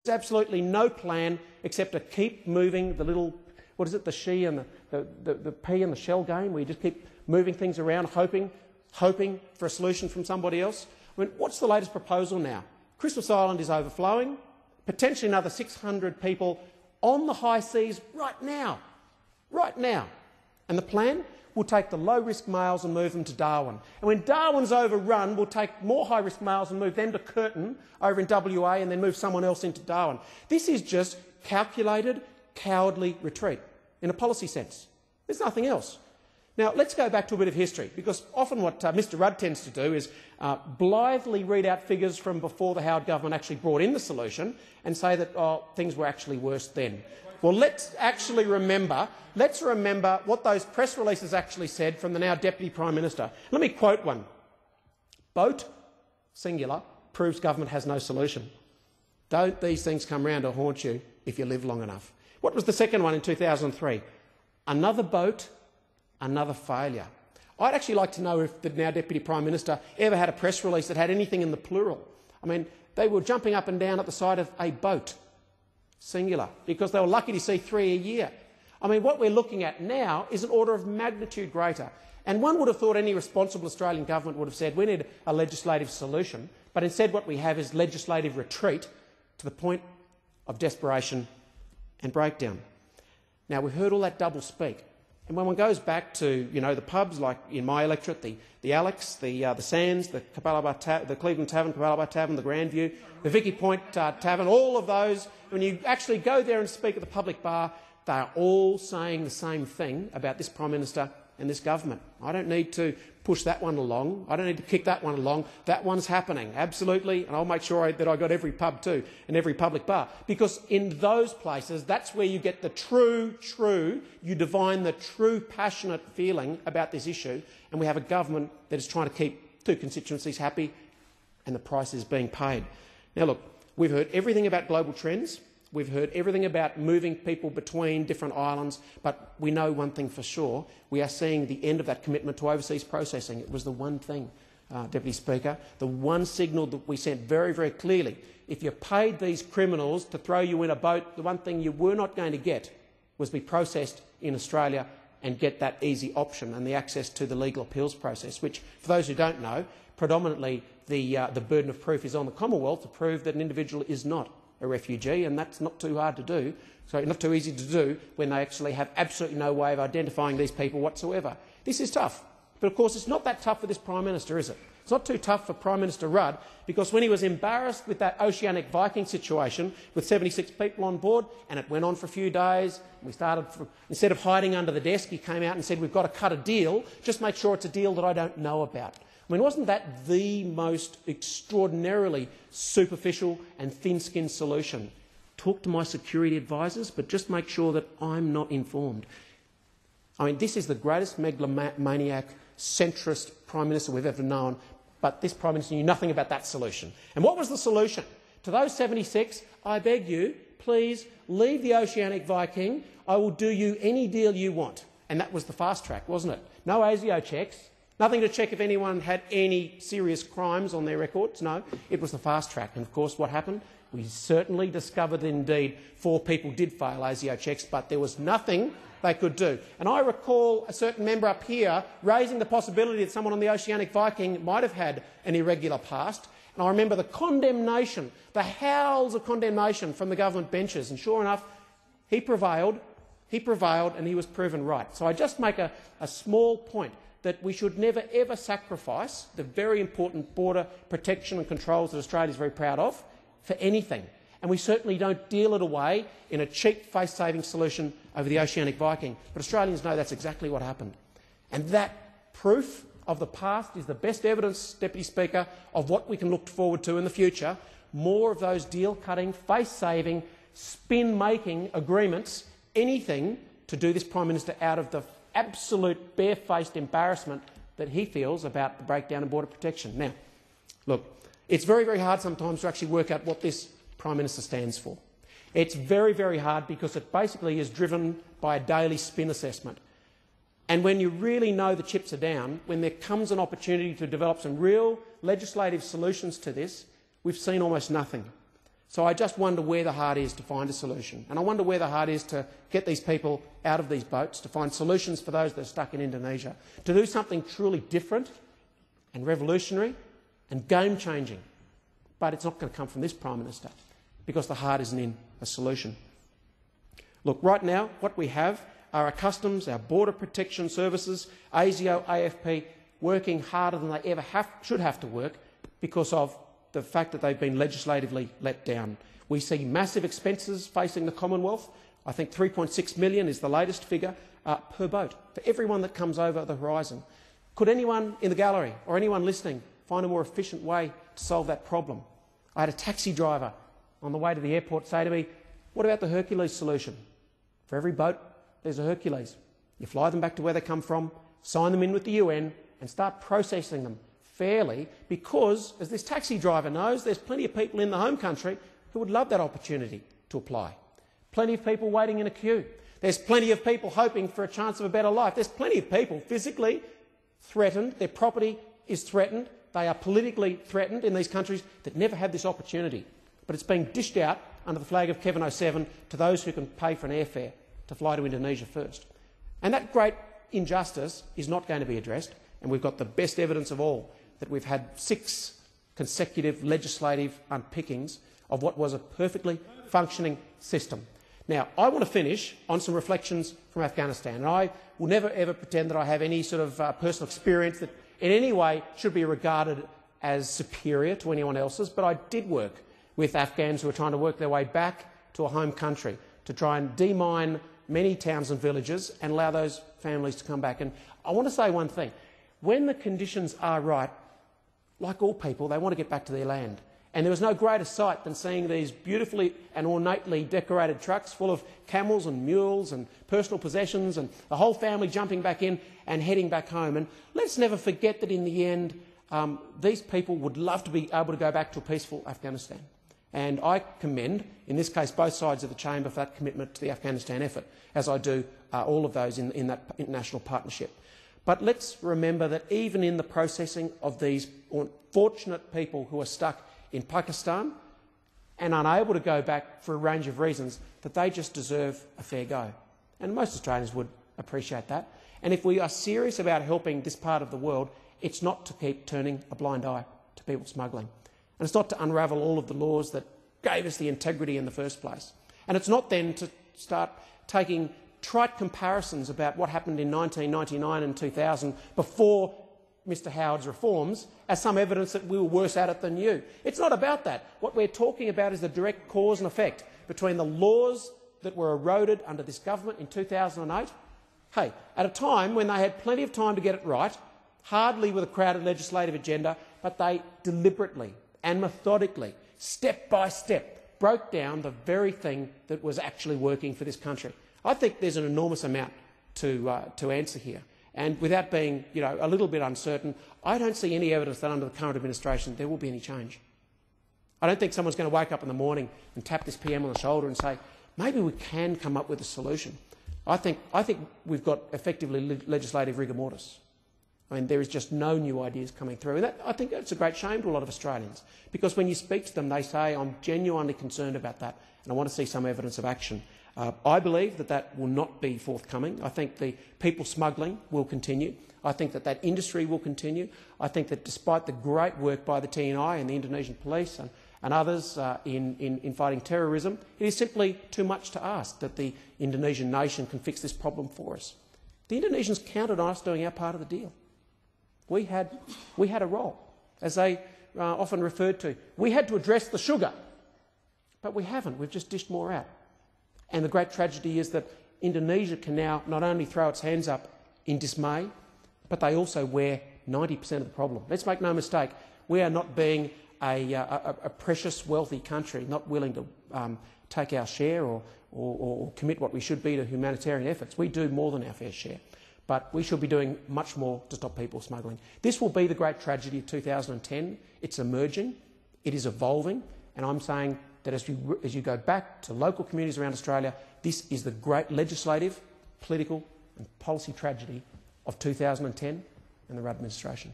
absolutely no plan except to keep moving the little, what is it, the she and the pea and the shell game, where you just keep moving things around, hoping for a solution from somebody else. I mean, what's the latest proposal now? Christmas Island is overflowing, potentially another 600 people on the high seas right now. And the plan? We'll take the low-risk males and move them to Darwin. And when Darwin's overrun, we'll take more high-risk males and move them to Curtin over in WA and then move someone else into Darwin. This is just calculated, cowardly retreat in a policy sense. There's nothing else. Now, let's go back to a bit of history, because often what Mr Rudd tends to do is blithely read out figures from before the Howard government actually brought in the solution and say that things were actually worse then. Well, let's remember what those press releases actually said from the now Deputy Prime Minister. Let me quote one. Boat, singular, proves government has no solution. Don't these things come round to haunt you if you live long enough? What was the second one in 2003? Another boat, another failure. I'd actually like to know if the now Deputy Prime Minister ever had a press release that had anything in the plural. I mean, they were jumping up and down at the side of a boat, singular, because they were lucky to see 3 a year. I mean, what we're looking at now is an order of magnitude greater. And one would have thought any responsible Australian government would have said we need a legislative solution, but instead what we have is legislative retreat to the point of desperation and breakdown. Now, we've heard all that double speak. And when one goes back to, the pubs like in my electorate, the Alex, the Sands, the Cleveland Tavern, Capalaba Tavern, the Grandview, the Vicky Point Tavern, all of those, when you actually go there and speak at the public bar, they are all saying the same thing about this Prime Minister and this government. I don't need to push that one along. I don't need to kick that one along. That one's happening, absolutely, and I'll make sure that I got every pub too and every public bar, because in those places, that's where you get the you divine the true passionate feeling about this issue, and we have a government that is trying to keep two constituencies happy and the price is being paid. Now look, we've heard everything about global trends. We've heard everything about moving people between different islands, but we know one thing for sure. We are seeing the end of that commitment to overseas processing. It was the one thing, Deputy Speaker, the one signal that we sent very, very clearly. If you paid these criminals to throw you in a boat, the one thing you were not going to get was be processed in Australia and get that easy option and the access to the legal appeals process, which, for those who don't know, predominantly the burden of proof is on the Commonwealth to prove that an individual is not a refugee, and that's not too hard to do, not too easy to do when they actually have absolutely no way of identifying these people whatsoever. This is tough, but of course it's not that tough for this Prime Minister, is it? It's not too tough for Prime Minister Rudd, because when he was embarrassed with that Oceanic Viking situation with 76 people on board, and it went on for a few days, we started, instead of hiding under the desk, he came out and said, we've got to cut a deal, just make sure it's a deal that I don't know about. I mean, wasn't that the most extraordinarily superficial and thin-skinned solution? Talk to my security advisors, but just make sure that I'm not informed. I mean, this is the greatest megalomaniac, centrist Prime Minister we've ever known, but this Prime Minister knew nothing about that solution. And what was the solution? To those 76, I beg you, please leave the Oceanic Viking. I will do you any deal you want. And that was the fast track, wasn't it? No ASIO checks. Nothing to check if anyone had any serious crimes on their records. No, it was the fast track. And of course, what happened? We certainly discovered that indeed 4 people did fail ASIO checks, but there was nothing they could do. And I recall a certain member up here raising the possibility that someone on the Oceanic Viking might have had an irregular past. And I remember the condemnation, the howls of condemnation from the government benches. And sure enough, he prevailed, and he was proven right. So I just make a small point that we should never ever sacrifice the very important border protection and controls that Australia is very proud of for anything. And we certainly don't deal it away in a cheap face-saving solution over the Oceanic Viking. But Australians know that's exactly what happened. And that proof of the past is the best evidence, Deputy Speaker, of what we can look forward to in the future. More of those deal-cutting, face-saving, spin-making agreements, anything to do this Prime Minister out of the absolute barefaced embarrassment that he feels about the breakdown in border protection. Now, look, it's very, very hard sometimes to actually work out what this Prime Minister stands for. It's very, very hard because it basically is driven by a daily spin assessment. And when you really know the chips are down, when there comes an opportunity to develop some real legislative solutions to this, we've seen almost nothing. So I just wonder where the heart is to find a solution. And I wonder where the heart is to get these people out of these boats, to find solutions for those that are stuck in Indonesia, to do something truly different and revolutionary and game-changing. But it's not going to come from this Prime Minister, because the heart isn't in a solution. Look, right now, what we have are our customs, our border protection services, ASIO, AFP, working harder than they ever should have to work because of the fact that they've been legislatively let down. We see massive expenses facing the Commonwealth. I think 3.6 million is the latest figure per boat for everyone that comes over the horizon. Could anyone in the gallery or anyone listening find a more efficient way to solve that problem? I had a taxi driver on the way to the airport say to me, "What about the Hercules solution? For every boat, there's a Hercules. You fly them back to where they come from, sign them in with the UN and start processing them fairly, because, as this taxi driver knows, there's plenty of people in the home country who would love that opportunity to apply. Plenty of people waiting in a queue. There's plenty of people hoping for a chance of a better life. There's plenty of people physically threatened, their property is threatened, they are politically threatened in these countries that never had this opportunity. But it's being dished out under the flag of Kevin 07 to those who can pay for an airfare to fly to Indonesia first. And that great injustice is not going to be addressed, and we've got the best evidence of all, that we've had 6 consecutive legislative unpickings of what was a perfectly functioning system. Now, I want to finish on some reflections from Afghanistan, and I will never ever pretend that I have any sort of personal experience that in any way should be regarded as superior to anyone else's, but I did work with Afghans who were trying to work their way back to a home country to try and demine many towns and villages and allow those families to come back. And I want to say one thing. When the conditions are right, like all people, they want to get back to their land. And there was no greater sight than seeing these beautifully and ornately decorated trucks full of camels and mules and personal possessions and the whole family jumping back in and heading back home. And let's never forget that in the end, these people would love to be able to go back to a peaceful Afghanistan. And I commend, in this case, both sides of the chamber for that commitment to the Afghanistan effort, as I do all of those in that international partnership. But let's remember that even in the processing of these unfortunate people who are stuck in Pakistan and unable to go back for a range of reasons, that they just deserve a fair go. And most Australians would appreciate that. And if we are serious about helping this part of the world, it's not to keep turning a blind eye to people smuggling. And it's not to unravel all of the laws that gave us the integrity in the first place. And it's not then to start taking trite comparisons about what happened in 1999 and 2000 before Mr Howard's reforms as some evidence that we were worse at it than you. It's not about that. What we're talking about is the direct cause and effect between the laws that were eroded under this government in 2008, hey, at a time when they had plenty of time to get it right, hardly with a crowded legislative agenda, but they deliberately and methodically, step by step, broke down the very thing that was actually working for this country. I think there's an enormous amount to answer here. And without being a little bit uncertain, I don't see any evidence that under the current administration there will be any change. I don't think someone's going to wake up in the morning and tap this PM on the shoulder and say, maybe we can come up with a solution. I think we've got effectively legislative rigor mortis. I mean, there is just no new ideas coming through. And I think it's a great shame to a lot of Australians, because when you speak to them, they say, I'm genuinely concerned about that and I want to see some evidence of action. I believe that will not be forthcoming. I think the people smuggling will continue. I think that industry will continue. I think that despite the great work by the TNI and the Indonesian police and others in fighting terrorism, it is simply too much to ask that the Indonesian nation can fix this problem for us. The Indonesians counted on us doing our part of the deal. We had a role, as they often referred to. We had to address the sugar, but we haven't. We've just dished more out. And the great tragedy is that Indonesia can now not only throw its hands up in dismay, but they also wear 90% of the problem. Let's make no mistake, we are not being a precious, wealthy country, not willing to take our share or commit what we should be to humanitarian efforts. We do more than our fair share. But we should be doing much more to stop people smuggling. This will be the great tragedy of 2010. It's emerging, it is evolving, and I'm saying that as you go back to local communities around Australia, this is the great legislative, political and policy tragedy of 2010 and the Rudd administration.